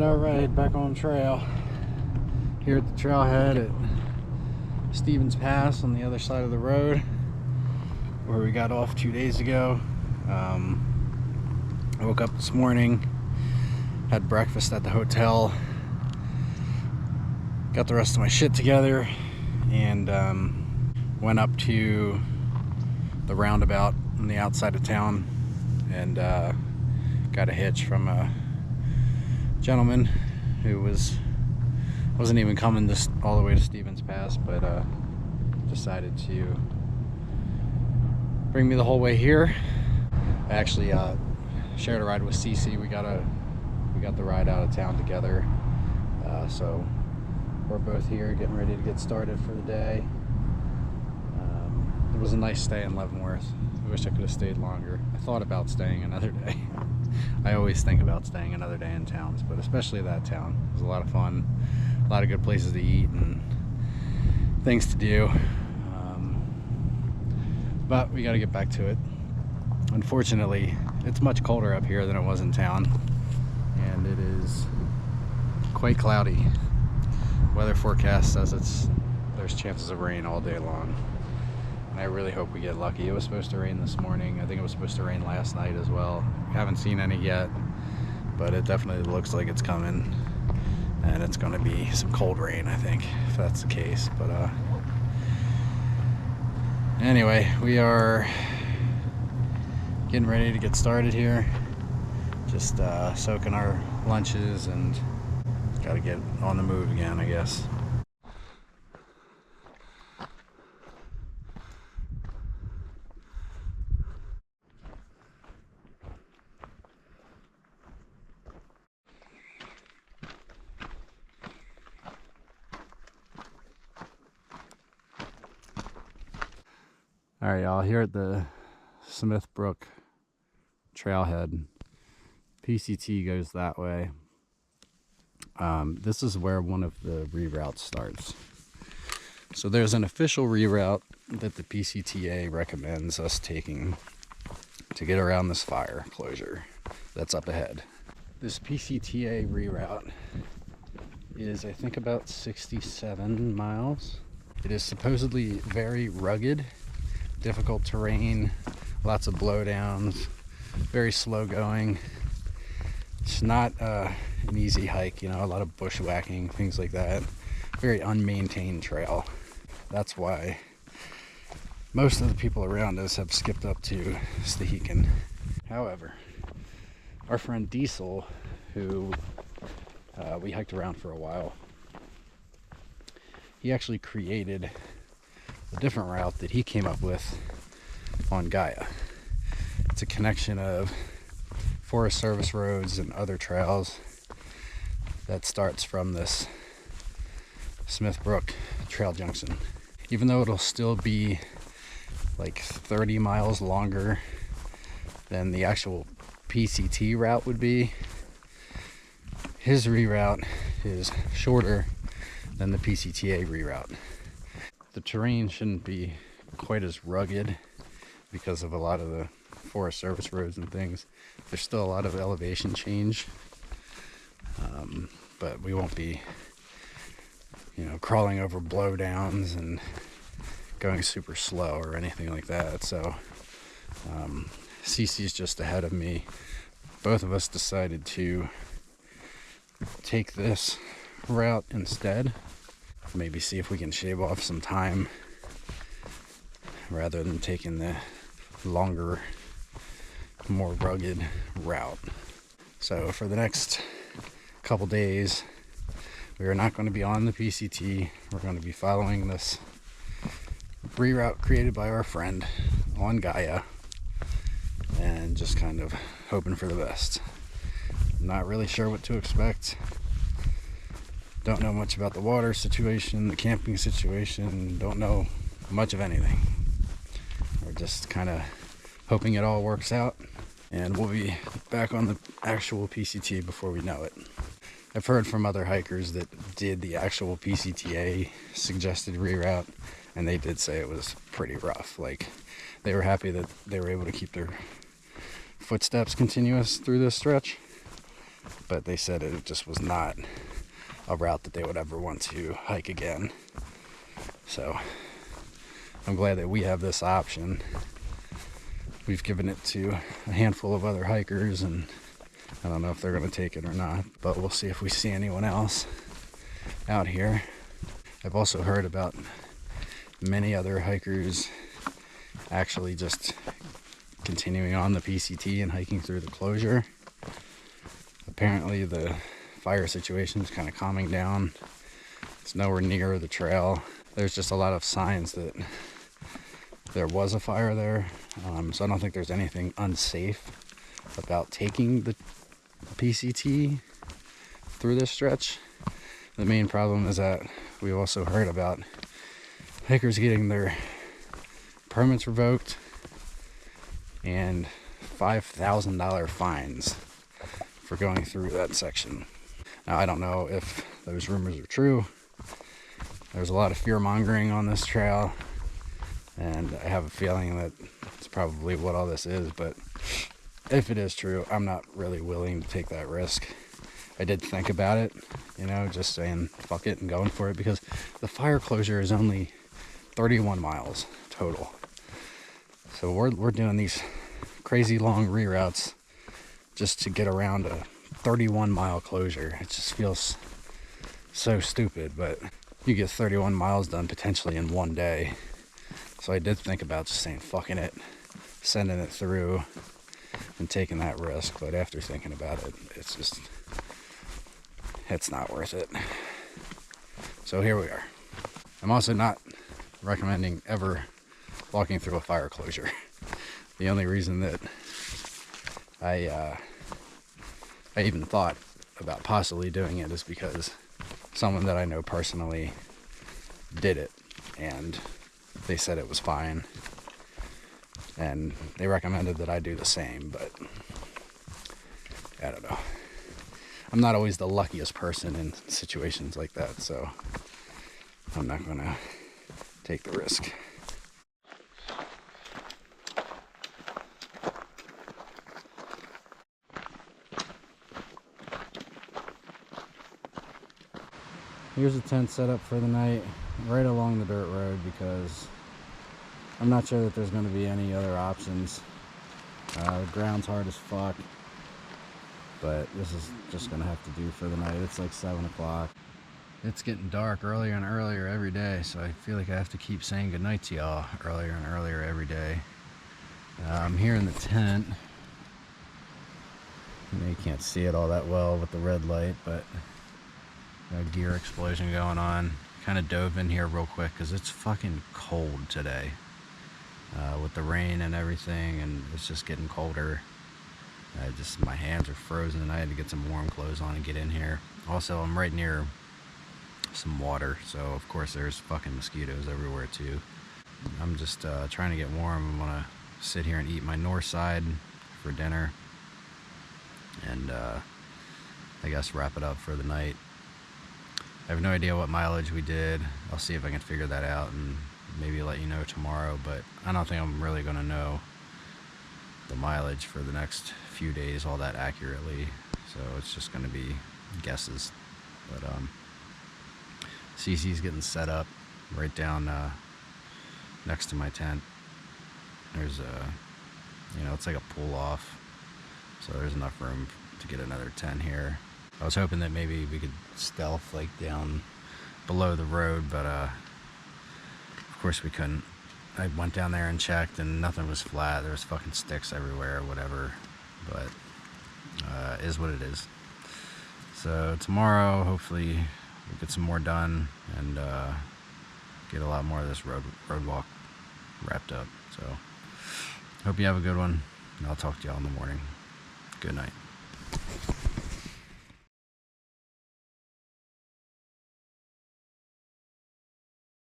all right, back on trail here at the trailhead at Stevens Pass on the other side of the road where we got off 2 days ago. I woke up this morning, had breakfast at the hotel, got the rest of my shit together, and went up to the roundabout on the outside of town and got a hitch from a gentleman who wasn't even coming this all the way to Stevens Pass, but decided to bring me the whole way here. I actually shared a ride with Cece. We got the ride out of town together, so we're both here getting ready to get started for the day. It was a nice stay in Leavenworth. I wish I could have stayed longer. I thought about staying another day. I always think about staying another day in towns, but especially that town. It was a lot of fun, a lot of good places to eat and things to do. But we got to get back to it. Unfortunately, it's much colder up here than it was in town, and it is quite cloudy. Weather forecast says there's chances of rain all day long, and I really hope we get lucky. It was supposed to rain this morning. I think it was supposed to rain last night as well. Haven't seen any yet, but it definitely looks like it's coming, and it's going to be some cold rain, I think, if that's the case. But anyway, we are getting ready to get started here. Just soaking our lunches and gotta get on the move again, I guess. All right, y'all, here at the Smith Brook trailhead. PCT goes that way. This is where one of the reroutes starts. So there's an official reroute that the PCTA recommends us taking to get around this fire closure that's up ahead. This PCTA reroute is, I think, about 67 miles. It is supposedly very rugged, difficult terrain, lots of blowdowns, very slow going. It's not an easy hike, you know, a lot of bushwhacking, things like that. Very unmaintained trail. That's why most of the people around us have skipped up to Stehekin. However, our friend Diesel, who we hiked around for a while, he actually created a different route that he came up with on Gaia. It's a connection of Forest Service roads and other trails that starts from this Smith Brook trail junction. Even though it'll still be like 30 miles longer than the actual PCT route would be, his reroute is shorter than the PCTA reroute. The terrain shouldn't be quite as rugged because of a lot of the Forest Service roads and things. There's still a lot of elevation change, but we won't be, you know, crawling over blowdowns and going super slow or anything like that. So Cece's just ahead of me. Both of us decided to take this route instead. Maybe see if we can shave off some time rather than taking the longer, more rugged route. So for the next couple days, we are not going to be on the PCT. We're going to be following this reroute created by our friend on Gaia and just kind of hoping for the best. Not really sure what to expect. Don't know much about the water situation, the camping situation, don't know much of anything. We're just kind of hoping it all works out, and we'll be back on the actual PCT before we know it. I've heard from other hikers that did the actual PCTA suggested reroute, and they did say it was pretty rough. Like, they were happy that they were able to keep their footsteps continuous through this stretch, but they said it just was not a route that they would ever want to hike again. So I'm glad that we have this option. We've given it to a handful of other hikers, and I don't know if they're going to take it or not, but we'll see if we see anyone else out here. I've also heard about many other hikers actually just continuing on the PCT and hiking through the closure. Apparently the fire situation is kind of calming down. It's nowhere near the trail. There's just a lot of signs that there was a fire there, so I don't think there's anything unsafe about taking the PCT through this stretch. The main problem is that we've also heard about hikers getting their permits revoked and $5,000 fines for going through that section. Now, I don't know if those rumors are true. There's a lot of fear mongering on this trail, and I have a feeling that it's probably what all this is, but if it is true, I'm not really willing to take that risk. I did think about it, you know, just saying fuck it and going for it, because the fire closure is only 31 miles total. So we're doing these crazy long reroutes just to get around a 31-mile closure. It just feels so stupid, but you get 31 miles done potentially in one day. So I did think about just saying fucking it, sending it through and taking that risk, but after thinking about it, it's not worth it. So here we are. I'm also not recommending ever walking through a fire closure. The only reason that I even thought about possibly doing it is because someone that I know personally did it, and they said it was fine, and they recommended that I do the same, but I don't know. I'm not always the luckiest person in situations like that, so I'm not gonna take the risk. Here's a tent set up for the night right along the dirt road, because I'm not sure that there's going to be any other options. The ground's hard as fuck, but this is just going to have to do for the night. It's like 7 o'clock. It's getting dark earlier and earlier every day, so I feel like I have to keep saying goodnight to y'all earlier and earlier every day. I'm here in the tent. You can't see it all that well with the red light, but a gear explosion going on. Kind of dove in here real quick because it's fucking cold today with the rain and everything, and it's just getting colder. My hands are frozen, and I had to get some warm clothes on and get in here. Also, I'm right near some water, so of course there's fucking mosquitoes everywhere too. I'm just trying to get warm. I want to sit here and eat my north side for dinner, and I guess wrap it up for the night. I have no idea what mileage we did. I'll see if I can figure that out and maybe let you know tomorrow, but I don't think I'm really going to know the mileage for the next few days all that accurately, so it's just going to be guesses. But CC's getting set up right down next to my tent. There's it's like a pull off, so there's enough room to get another tent here. I was hoping that maybe we could stealth like down below the road, but of course we couldn't. I went down there and checked, and nothing was flat. There was fucking sticks everywhere or whatever, but is what it is. So tomorrow, hopefully we'll get some more done and get a lot more of this road walk wrapped up. So hope you have a good one, and I'll talk to y'all in the morning. Good night.